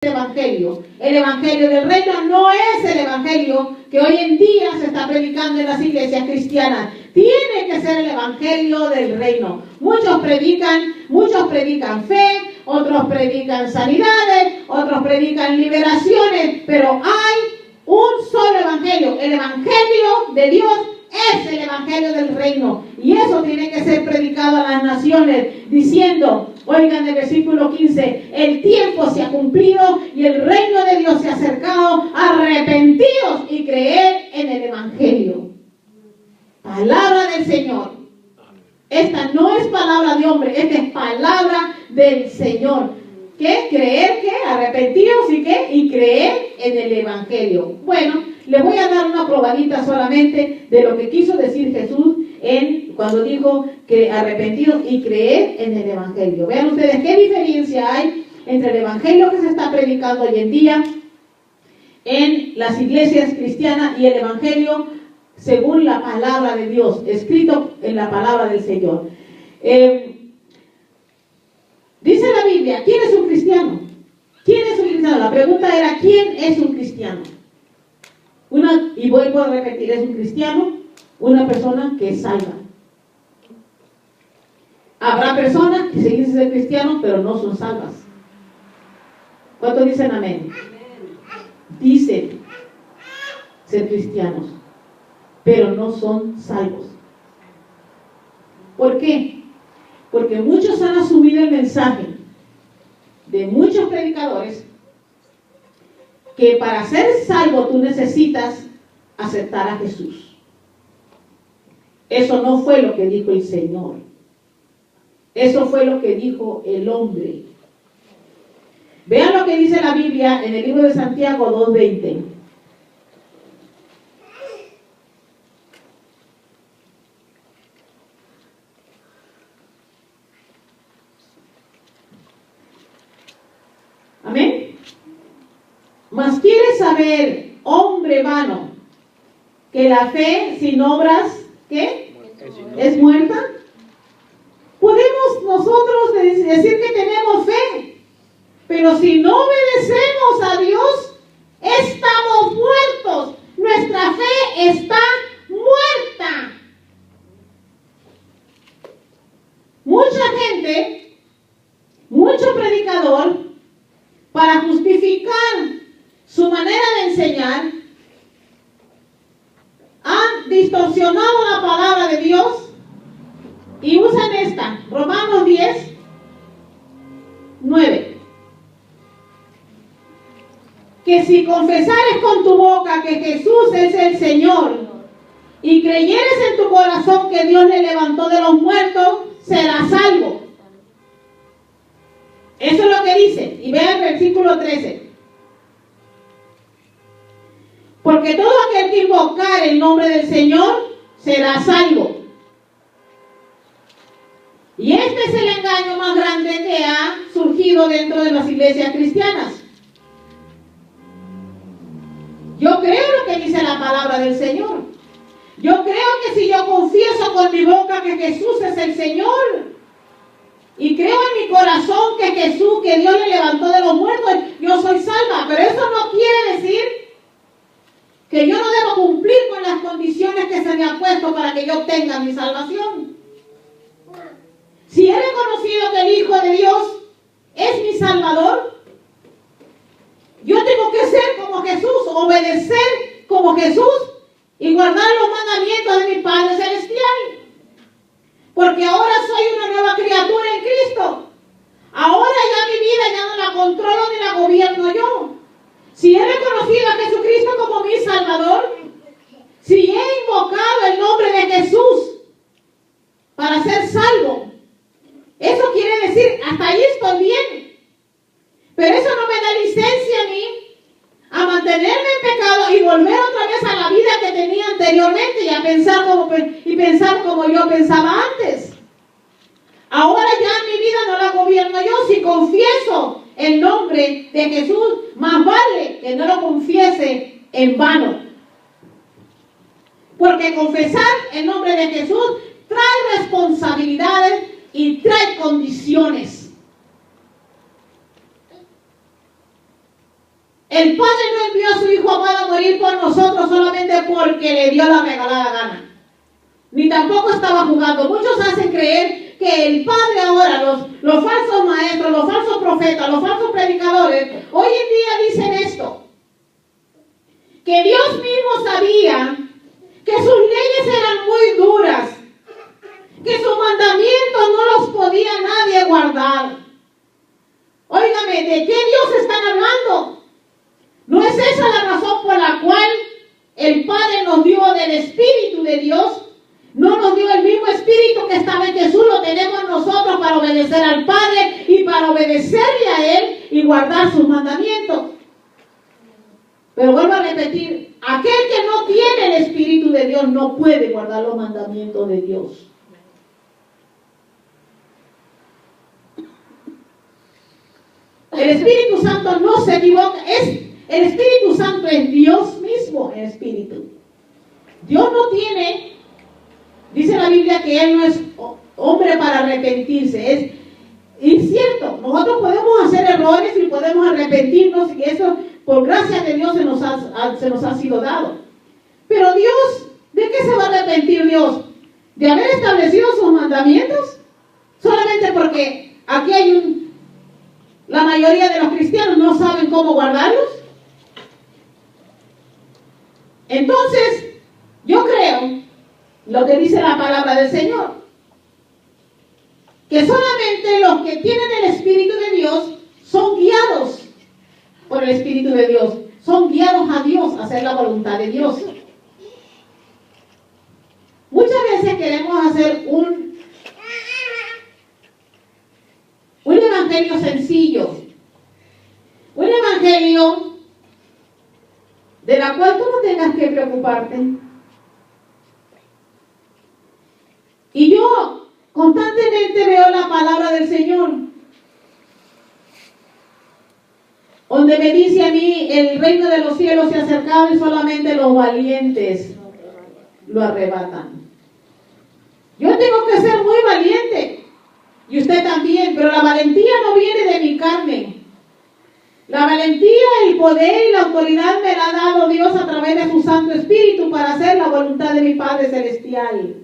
evangelio. El evangelio del reino no es el evangelio que hoy en día se está predicando en las iglesias cristianas. Tiene que ser el evangelio del reino. Muchos predican fe, otros predican sanidades, otros predican liberaciones, pero hay un solo evangelio. El evangelio de Dios es el evangelio del reino, y eso tiene que ser predicado a las naciones, diciendo, oigan el versículo 15, el tiempo se ha cumplido y el reino de Dios se ha acercado, arrepentidos y creed en el evangelio. Palabra del Señor. Esta no es palabra de hombre, esta es palabra del Señor. ¿Qué? Creer, ¿qué? Arrepentidos y ¿qué? Y creer en el evangelio. Bueno, les voy a dar una probadita solamente de lo que quiso decir Jesús cuando dijo que arrepentidos y creer en el evangelio. Vean ustedes qué diferencia hay entre el evangelio que se está predicando hoy en día en las iglesias cristianas y el evangelio según la palabra de Dios, escrito en la palabra del Señor. Dice la Biblia, ¿quién es un cristiano? ¿Quién es un cristiano? La pregunta era, ¿quién es un cristiano? Y vuelvo a repetir, es un cristiano, una persona que es salva. Habrá personas que se dicen ser cristianos, pero no son salvas. ¿Cuántos dicen amén? Dicen ser cristianos, pero no son salvos. ¿Por qué? Porque muchos han asumido el mensaje de muchos predicadores que para ser salvo tú necesitas aceptar a Jesús. Eso no fue lo que dijo el Señor. Eso fue lo que dijo el hombre. Vean lo que dice la Biblia en el libro de Santiago 2:20. Amén. Mas quieres saber, hombre vano, que la fe sin obras, ¿qué? ¿Es muerta? Podemos nosotros decir que tenemos fe, pero si no obedecemos a Dios, estamos muertos. Nuestra fe está muerta. Mucha gente, mucho predicador, para justificar su manera de enseñar, han distorsionado la palabra de Dios y usan esta, Romanos 10:9. Que si confesares con tu boca que Jesús es el Señor y creyeres en tu corazón que Dios le levantó de los muertos, serás salvo. Eso es lo que dice. Y vean el versículo 13. Porque todo aquel que invocar el nombre del Señor será salvo. Y este es el engaño más grande que ha surgido dentro de las iglesias cristianas. Yo creo lo que dice la palabra del Señor. Yo creo que si yo confieso con mi boca que Jesús es el Señor, y creo en mi corazón que Jesús, que Dios le levantó de los muertos, yo soy salva. Pero eso no quiere decir que yo no debo cumplir con las condiciones que se me han puesto para que yo obtenga mi salvación. Si he reconocido que el Hijo de Dios es mi Salvador, yo tengo que ser como Jesús, obedecer como Jesús y guardar los mandamientos de mi Padre Celestial. Porque ahora soy una nueva criatura en Cristo. Ahora ya mi vida ya no la controlo ni la gobierno yo. Si he reconocido a Jesucristo como mi Salvador, si he invocado el nombre de Jesús para ser salvo, eso quiere decir, hasta ahí estoy bien. Pero eso no me da licencia a mí a mantenerme en pecado y volver otra vez a la vida que tenía anteriormente y a pensar como yo pensaba antes. Ahora ya mi vida no la gobierno yo. Si confieso el nombre de Jesús, más vale que no lo confiese en vano. Porque confesar el nombre de Jesús trae responsabilidades y trae condiciones. El Padre no envió a su Hijo amado a morir por nosotros solamente porque le dio la regalada gana. Ni tampoco estaba jugando. Muchos hacen creer que el Padre ahora, los falsos maestros, los falsos profetas, los falsos predicadores, hoy en día dicen esto. Que Dios mismo sabía que sus leyes eran muy duras, que sus mandamientos no los podía nadie guardar. Óigame, ¿de qué Dios están hablando? ¿No es esa la razón por la cual el Padre nos dio del Espíritu de Dios? No nos dio el mismo Espíritu que estaba en Jesús, lo tenemos nosotros para obedecer al Padre y para obedecerle a Él y guardar sus mandamientos. Pero vuelvo a repetir, aquel que no tiene el Espíritu de Dios no puede guardar los mandamientos de Dios. El Espíritu Santo no se equivoca. El Espíritu Santo es Dios mismo en espíritu. Dios no tiene, dice la Biblia que Él no es hombre para arrepentirse. Es cierto, nosotros podemos hacer errores y podemos arrepentirnos y eso por gracia de Dios se nos ha sido dado. Pero Dios, ¿de qué se va a arrepentir Dios? ¿De haber establecido sus mandamientos? Solamente porque aquí hay la mayoría de los cristianos no saben cómo guardarlos. Entonces, yo creo lo que dice la palabra del Señor, que solamente los que tienen el Espíritu de Dios son guiados por el Espíritu de Dios, son guiados a Dios, a hacer la voluntad de Dios. Muchas veces queremos hacer un evangelio sencillo, un evangelio de la cual tú no tengas que preocuparte. Y yo constantemente veo la palabra del Señor, donde me dice a mí, el reino de los cielos se ha acercado y solamente los valientes lo arrebatan. Yo tengo que ser muy valiente. Y usted también, pero la valentía no viene de mi carne. La valentía, el poder y la autoridad me la ha dado Dios a través de su Santo Espíritu para hacer la voluntad de mi Padre Celestial.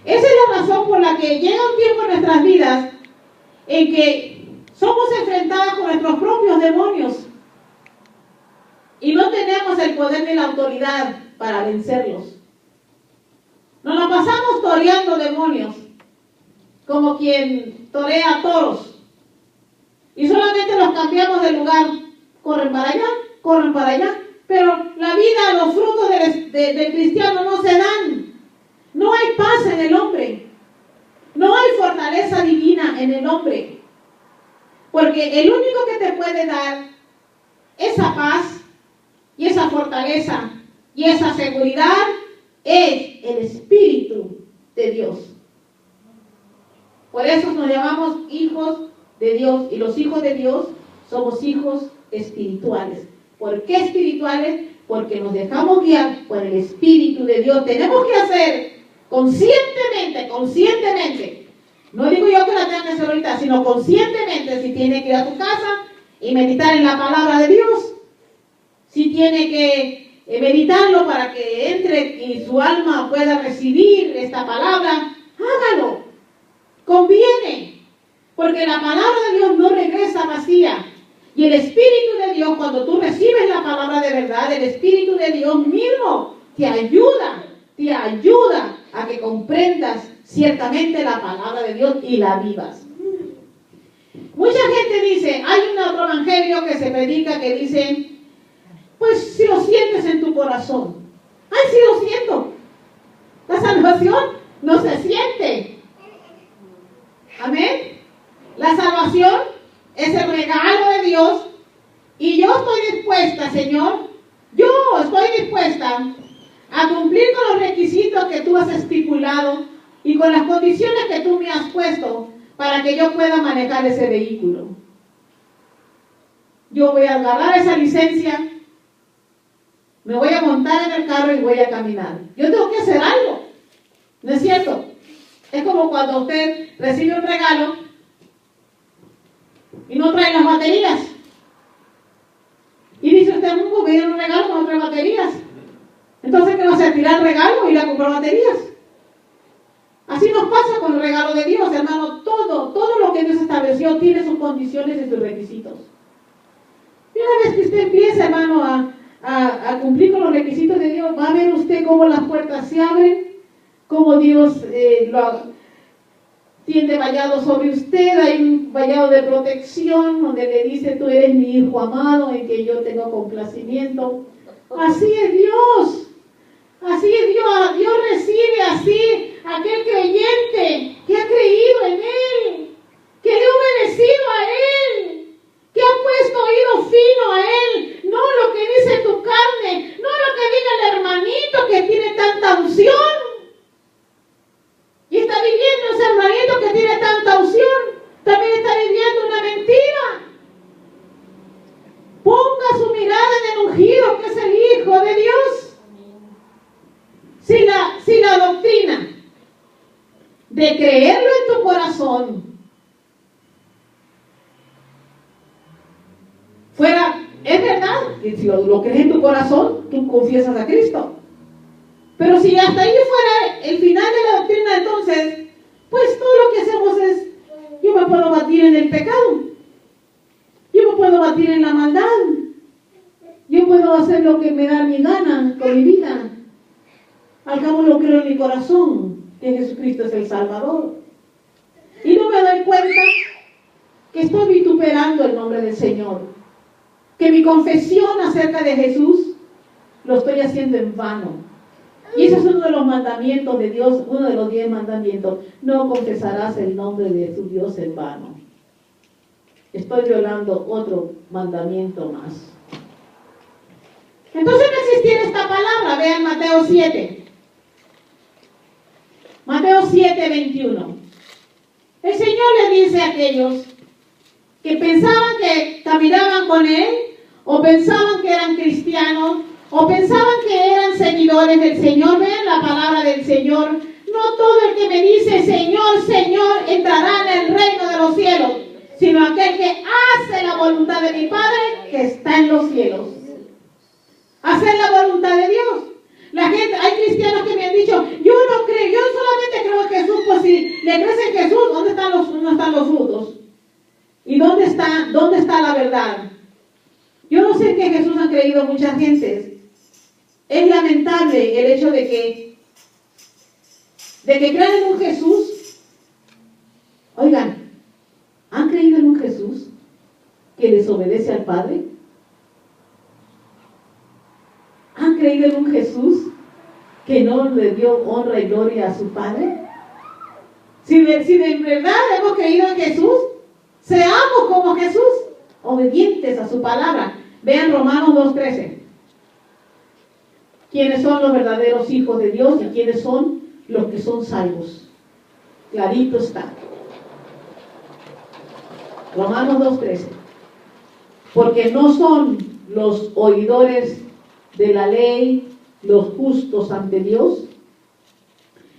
Esa es la razón por la que llega un tiempo en nuestras vidas en que somos enfrentados con nuestros propios demonios y no tenemos el poder ni la autoridad para vencerlos. Nos la pasamos toreando demonios, como quien torea toros. Y solamente los cambiamos de lugar. Corren para allá. Pero la vida, los frutos del cristiano no se dan. No hay paz en el hombre. No hay fortaleza divina en el hombre. Porque el único que te puede dar esa paz y esa fortaleza y esa seguridad es el Espíritu de Dios. Por eso nos llamamos hijos de Dios, y los hijos de Dios somos hijos espirituales. ¿Por qué espirituales? Porque nos dejamos guiar por el Espíritu de Dios. Tenemos que hacer conscientemente, no digo yo que la tengan que hacer ahorita, sino conscientemente, si tiene que ir a tu casa y meditar en la palabra de Dios, si tiene que meditarlo para que entre y su alma pueda recibir esta palabra, hágalo. Conviene, porque la palabra de Dios no regresa vacía. Y el Espíritu de Dios, cuando tú recibes la palabra de verdad, el Espíritu de Dios mismo te ayuda a que comprendas ciertamente la palabra de Dios y la vivas. Mucha gente dice, hay un otro evangelio que se predica que dice, pues si lo sientes en tu corazón. Ay, sí lo siento. La salvación no se siente. Amén. La salvación es el regalo de Dios y yo estoy dispuesta, Señor, a cumplir con los requisitos que tú has estipulado y con las condiciones que tú me has puesto para que yo pueda manejar ese vehículo. Yo voy a agarrar esa licencia, me voy a montar en el carro y voy a caminar. Yo tengo que hacer algo, ¿no es cierto? Es como cuando usted recibe un regalo y no trae las baterías. me dieron un regalo con 3 baterías. Entonces, ¿qué vas a hacer? ¿Tirar el regalo o ir a comprar baterías? Así nos pasa con el regalo de Dios, hermano. Todo lo que Dios estableció tiene sus condiciones y sus requisitos. Y una vez que usted empieza, hermano, a cumplir con los requisitos de Dios, va a ver usted cómo las puertas se abren, cómo Dios tiende vallado sobre usted. Hay un vallado de protección donde le dice: tú eres mi hijo amado en que yo tengo complacimiento. Así es Dios. Así es Dios. Dios recibe así a aquel creyente que ha creído en Él, que le ha obedecido a Él, que ha puesto oído fino a Él. No lo que dice tu carne, no lo que diga el hermanito que tiene tanta unción. Y está viviendo ese hermanito que tiene tanta unción. También está viviendo una mentira. Ponga su mirada en el ungido, que es el Hijo de Dios. Si la doctrina de creerlo en tu corazón fuera, es verdad, que si lo crees en tu corazón, tú confiesas a Cristo. Pero si hasta ahí fuera el final de la doctrina, entonces, pues todo lo que hacemos es: yo me puedo batir en el pecado, yo me puedo batir en la maldad, yo puedo hacer lo que me da mi gana con mi vida. Al cabo lo creo en mi corazón, que Jesucristo es el Salvador. Y no me doy cuenta que estoy vituperando el nombre del Señor, que mi confesión acerca de Jesús lo estoy haciendo en vano. Y ese es uno de los mandamientos de Dios, uno de los 10 mandamientos: no confesarás el nombre de tu Dios en vano. Estoy violando otro mandamiento más. Entonces no existiera esta palabra. Vean Mateo 7. Mateo 7, 21. El Señor le dice a aquellos que pensaban que caminaban con Él, o pensaban que eran cristianos, o pensaban que eran seguidores del Señor. Vean la palabra del Señor: no todo el que me dice Señor, Señor entrará en el reino de los cielos, sino aquel que hace la voluntad de mi Padre que está en los cielos. Hacer la voluntad de Dios. La gente, hay cristianos que me han dicho: yo no creo, yo solamente creo en Jesús. Pues si le crees en Jesús, ¿dónde están los frutos? ¿Y dónde está la verdad? Yo no sé que Jesús han creído muchas gentes. Es lamentable el hecho de que crean en un Jesús. Oigan, ¿han creído en un Jesús que desobedece al Padre? ¿Han creído en un Jesús que no le dio honra y gloria a su Padre? Si de verdad hemos creído en Jesús, seamos como Jesús, obedientes a su palabra. Vean Romanos 2:13. ¿Quiénes son los verdaderos hijos de Dios y quiénes son los que son salvos? Clarito está. Romanos 2:13. Porque no son los oidores de la ley los justos ante Dios,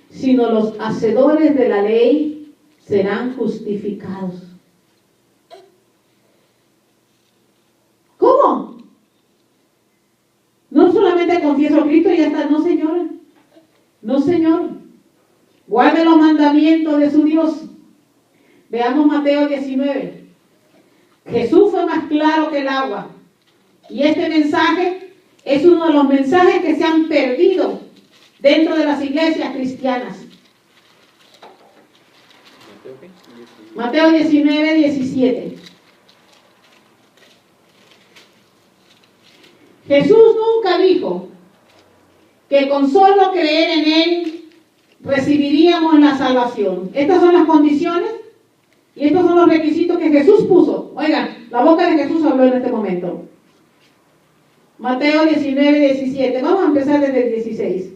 sino los hacedores de la ley serán justificados. ¿Cómo? No solamente confieso a Cristo y ya está. No, Señor. No, Señor. Guarde los mandamientos de su Dios. Veamos Mateo 19. Jesús fue más claro que el agua. Y este mensaje es uno de los mensajes que se han perdido dentro de las iglesias cristianas. Mateo 19, 17. Jesús nunca dijo que con solo creer en Él recibiríamos la salvación. Estas son las condiciones y estos son los requisitos que Jesús puso. Oigan, la boca de Jesús habló en este momento. Mateo 19, 17. Vamos a empezar desde el 16.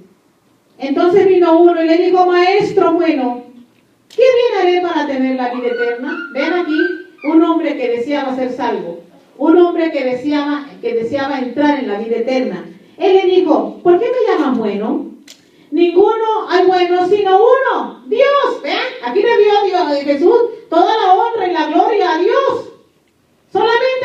Entonces vino uno y le dijo: Maestro bueno, ¿qué bien haré para tener la vida eterna? Ven aquí, un hombre que deseaba ser salvo, un hombre que deseaba entrar en la vida eterna. Él le dijo: ¿por qué me llamas bueno? Ninguno hay bueno sino uno, Dios. Vean, aquí le dio a Dios, a Jesús, toda la honra y la gloria a Dios. Solamente